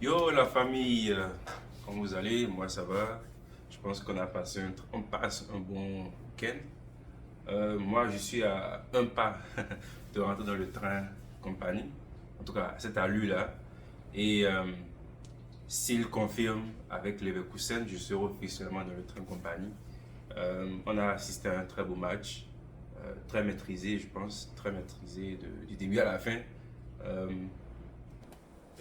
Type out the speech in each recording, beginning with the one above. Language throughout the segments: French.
Yo la famille, comment vous allez? Moi ça va. Je pense qu'on a passé on passe un bon week-end. Moi je suis à un pas de rentrer dans le train compagnie, en tout cas à cette allure-là. Et s'il confirme avec Leverkusen, je serai officiellement dans le train compagnie. On a assisté à un très beau match, très maîtrisé, je pense, très maîtrisé du début à la fin. Euh,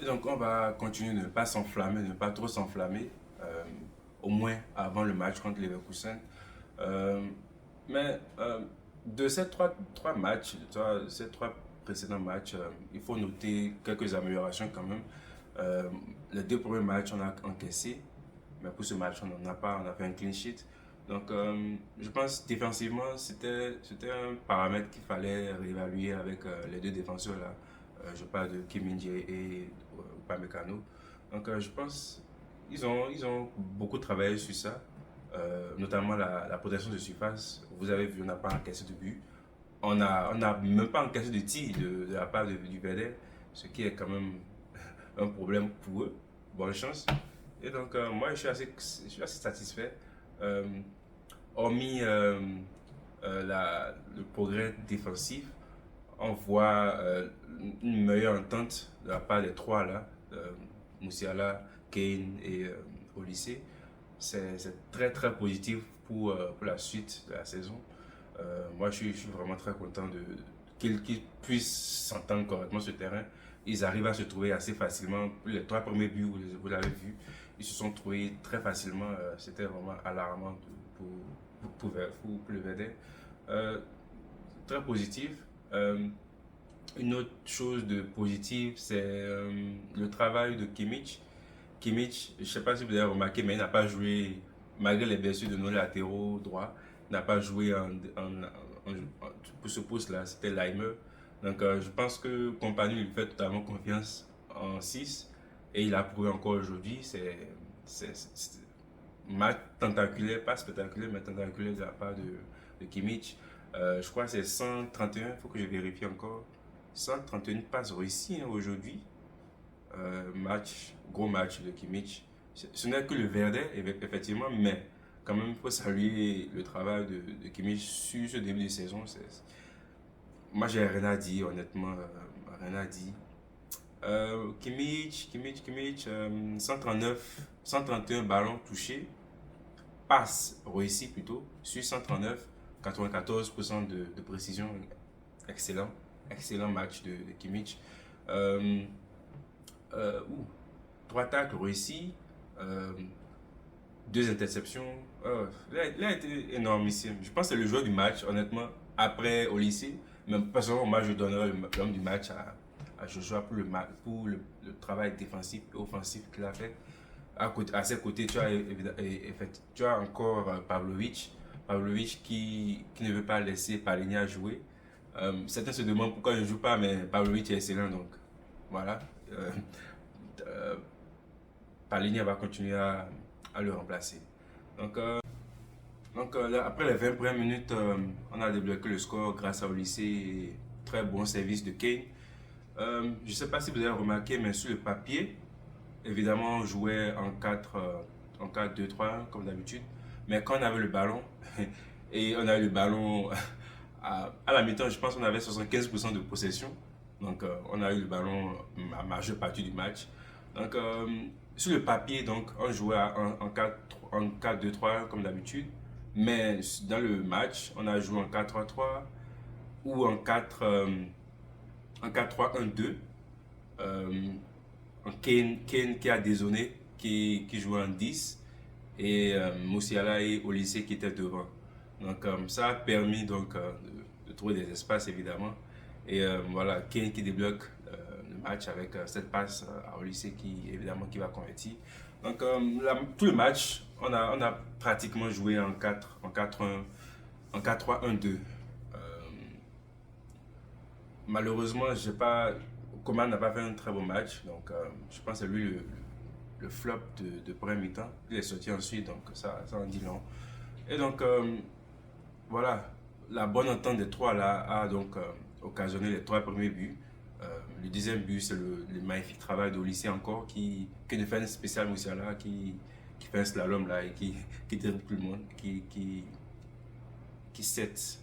Et donc, on va continuer de ne pas s'enflammer, de ne pas trop s'enflammer, au moins avant le match contre Leverkusen. Euh, mais de ces trois matchs, ces trois précédents matchs, il faut noter quelques améliorations quand même. Euh, les deux premiers matchs, on a encaissé, mais pour ce match, on n'en a pas, on a fait un clean sheet. Donc, je pense défensivement, c'était un paramètre qu'il fallait réévaluer avec les deux défenseurs là. Je parle de Kim Min-jae et Upamecano. Donc, je pense ils ont beaucoup travaillé sur ça, notamment la protection de surface. Vous avez vu, on n'a pas encaissé de but. On a même pas encaissé de tir de la part du Werder, ce qui est quand même un problème pour eux. Bonne chance. Et donc, moi, je suis assez satisfait. Euh, Hormis le progrès défensif, on voit une meilleure entente de la part des trois là, Moussiala, Kane et Olysée. C'est très très positif pour la suite de la saison. Moi je suis vraiment très content qu'ils puissent s'entendre correctement sur le terrain. Ils arrivent à se trouver assez facilement. Les trois premiers buts, vous l'avez vu, ils se sont trouvés très facilement. C'était vraiment alarmant pour le Werder. Euh, Très positif. Euh, une autre chose de positive, c'est le travail de Kimmich. Kimmich, je ne sais pas si vous avez remarqué, mais il n'a pas joué, malgré les blessures de nos latéraux droits, il n'a pas joué pour ce poste-là, c'était Leimer. Donc je pense que Compagnie lui fait totalement confiance en 6 et il a prouvé encore aujourd'hui. C'est match tentaculaire, pas spectaculaire, mais tentaculaire de la part de Kimmich. Je crois que c'est 131, il faut que je vérifie encore. 131 passes réussies hein, aujourd'hui. Gros match de Kimmich. Ce n'est que le Werder, effectivement, mais quand même, il faut saluer le travail de Kimmich sur ce début de saison. Moi, j'ai rien à dire, honnêtement, rien à dire. Kimmich, 139, 131 ballons touchés, passes réussies plutôt, sur 139, 94% de précision. Excellent, excellent match de Kimmich. Euh, euh, ouh, Trois tacles réussis, euh, deux interceptions. Il a été énormissime. Je pense que c'est le joueur du match, honnêtement, après au lycée. Mais personnellement, moi, je donnerais l'homme du match à Joshua pour le travail défensif et offensif qu'il a fait. À ses côtés, tu as encore Pavlovic. Pavlovic qui ne veut pas laisser Paligna jouer. Certains se demandent pourquoi il ne joue pas, mais Pavlovic est excellent, donc voilà. Euh, euh, Paligna va continuer à le remplacer. Donc, là, après les 20 premières minutes, on a débloqué le score grâce au lycée. Très bon service de Kane. Je ne sais pas si vous avez remarqué, mais sur le papier, évidemment, on jouait en 4-2-3 comme d'habitude. Mais quand on avait le ballon, et on a eu le ballon à la mi-temps, je pense qu'on avait 75% de possession. Donc, on a eu le ballon la majeure partie du match. Donc, sur le papier, donc, on jouait en 4-2-3 comme d'habitude. Mais dans le match, on a joué en 4-3-3 ou en 4-3-1-2. Euh, Kane qui a dézonné, qui jouait en 10 et Moussiala et Olysée qui étaient devant. Donc ça a permis donc, de trouver des espaces évidemment. Et voilà, Kane qui débloque le match avec cette passe à Olysée qui évidemment qui va convertir. Donc tout le match, on a pratiquement joué en 4, en 4-1, en 4-3-1-2. Euh, Malheureusement, j'ai pas, Coman n'a pas fait un très bon match, donc je pense que c'est lui le flop de premier mi-temps. Il est sorti ensuite, donc ça en dit long. Et donc, voilà, la bonne entente des trois là a donc occasionné les trois premiers buts. le deuxième but, c'est le magnifique travail d'Olysée encore qui ne fait un spécial Moussiala, qui fait un slalom là et qui dribble tout le monde, qui set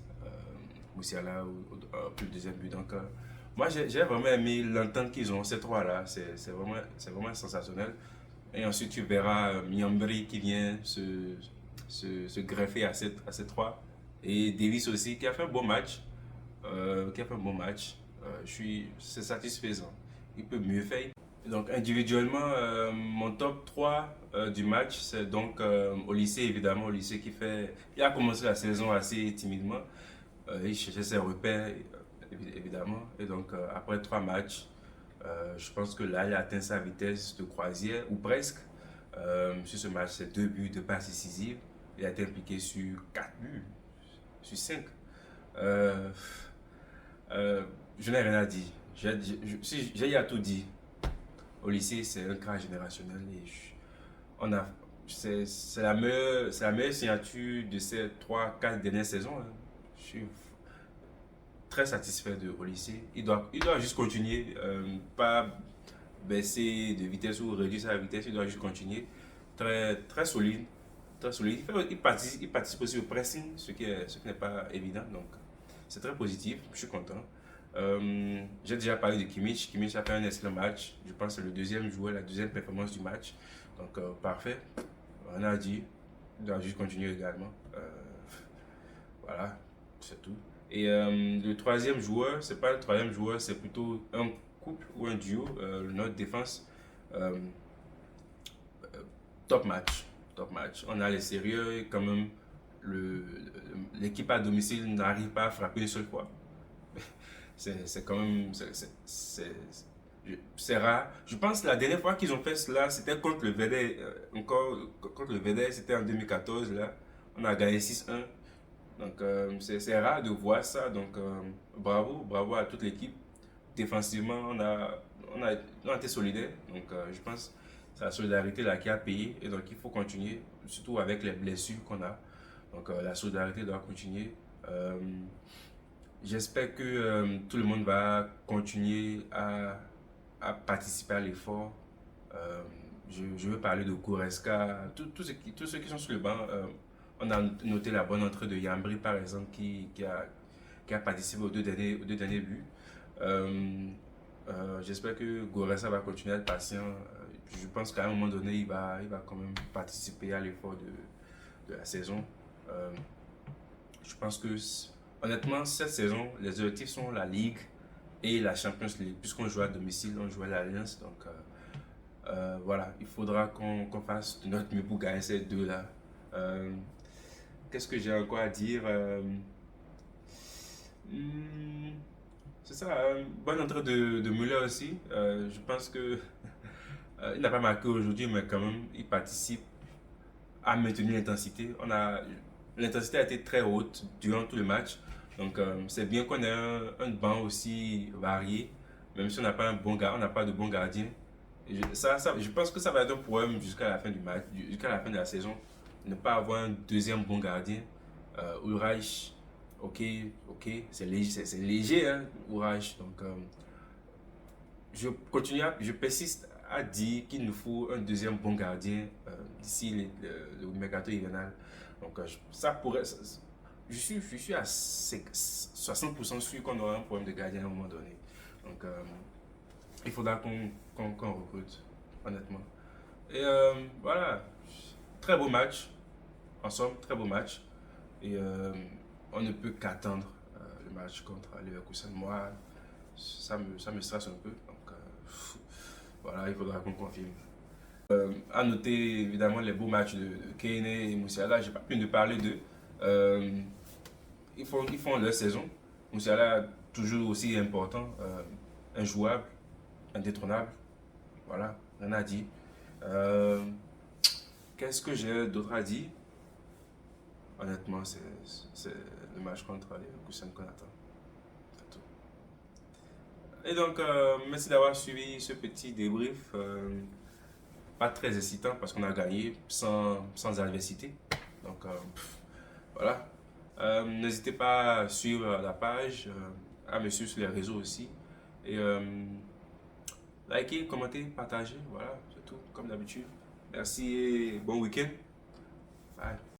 Moussiala pour le deuxième but. Donc, moi, j'ai vraiment aimé l'entente qu'ils ont, ces trois-là. C'est vraiment sensationnel. Et ensuite, tu verras Miambri qui vient se greffer à ces trois. Et Davis aussi, qui a fait un bon match. C'est satisfaisant. Il peut mieux faire. Donc, individuellement, mon top 3 du match, c'est donc au lycée, évidemment, au lycée il a commencé la saison assez timidement. Il cherchait ses repères, évidemment. Et donc, après 3 matchs, je pense que là, il a atteint sa vitesse de croisière, ou presque. Sur ce match, c'est 2 buts, 2 passes décisives. Il a été impliqué sur 4 buts, sur 5. Euh, je n'ai rien à dire. J'ai à tout dit. Au lycée, c'est un cas générationnel et on a, c'est la meilleure signature de ces 3, 4 dernières saisons, hein. Je suis très satisfait au lycée. Il doit juste continuer, pas baisser de vitesse ou réduire sa vitesse. Il doit juste continuer. Très, très solide. Très solide. Il participe aussi au pressing, ce qui n'est pas évident. Donc, c'est très positif. Je suis content. J'ai déjà parlé de Kimmich. Kimmich a fait un excellent match. Je pense que c'est le deuxième joueur, la deuxième performance du match. Donc, parfait. On a dit. Il doit juste continuer également. Voilà, c'est tout. Et le troisième joueur, c'est pas le troisième joueur, c'est plutôt un couple ou un duo. Notre défense, euh, top match. Top match. On a les sérieux et quand même, l'équipe à domicile n'arrive pas à frapper une seule fois. C'est quand même. C'est rare. Je pense que la dernière fois qu'ils ont fait cela, c'était contre le Vedès. Encore contre le Vedès, c'était en 2014. Là. On a gagné 6-1. Donc, c'est rare de voir ça. Donc, bravo à toute l'équipe. Défensivement, on a été solidaires. Donc, je pense que c'est la solidarité là qui a payé. Et donc, il faut continuer, surtout avec les blessures qu'on a. Donc, la solidarité doit continuer. J'espère que tout le monde va continuer à participer à l'effort. Euh, je veux parler de Goretzka, tous ceux qui sont sur le banc. On a noté la bonne entrée de Yambri, par exemple, qui a participé aux deux derniers buts. Euh, J'espère que Goretzka va continuer à être patient. Je pense qu'à un moment donné, il va quand même participer à l'effort de la saison. Euh, je pense que, honnêtement, cette saison, les objectifs sont la Ligue et la Champions League. Puisqu'on joue à domicile, on joue à l'Alliance. Donc, voilà, il faudra qu'on fasse de notre mieux pour gagner ces deux-là. Euh, Qu'est-ce que j'ai encore à dire? Hmm, c'est ça, bonne entrée de Müller aussi. Je pense que il n'a pas marqué aujourd'hui, mais quand même, il participe à maintenir l'intensité. L'intensité a été très haute durant tout le match. Donc, c'est bien qu'on ait un banc aussi varié, même si on n'a pas on n'a pas de bon gardien. Je pense que ça va être un problème jusqu'à la fin du match, jusqu'à la fin de la saison. Ne pas avoir un deuxième bon gardien. Ulreich, ok, ok, c'est léger, hein, Ulreich. Donc, je persiste à dire qu'il nous faut un deuxième bon gardien d'ici le mercato hivernal. Donc, ça pourrait. Je suis à 60% sûr qu'on aura un problème de gardien à un moment donné. Donc, il faudra qu'on recrute, honnêtement. Et voilà, très beau match. En somme, très beau match. Et on ne peut qu'attendre le match contre Leverkusen. Moi, ça me stresse un peu. Donc, voilà, il faudra qu'on confirme. À noter évidemment les beaux matchs de Kane et Moussiala. J'ai pas pu ne parler d'eux. Euh, ils font leur saison. Moussiala, toujours aussi important, injouable, indétrônable. Voilà, rien à dire. Euh, Qu'est-ce que j'ai d'autre à dire? Honnêtement, c'est le match contre les Leverkusen qu'on attend. C'est tout. Et donc, merci d'avoir suivi ce petit débrief. Pas très excitant parce qu'on a gagné sans adversité. Donc, voilà. N'hésitez pas à suivre la page, à me suivre sur les réseaux aussi. Et likez, commentez, partagez. Voilà, c'est tout, comme d'habitude. Merci et bon week-end. Bye.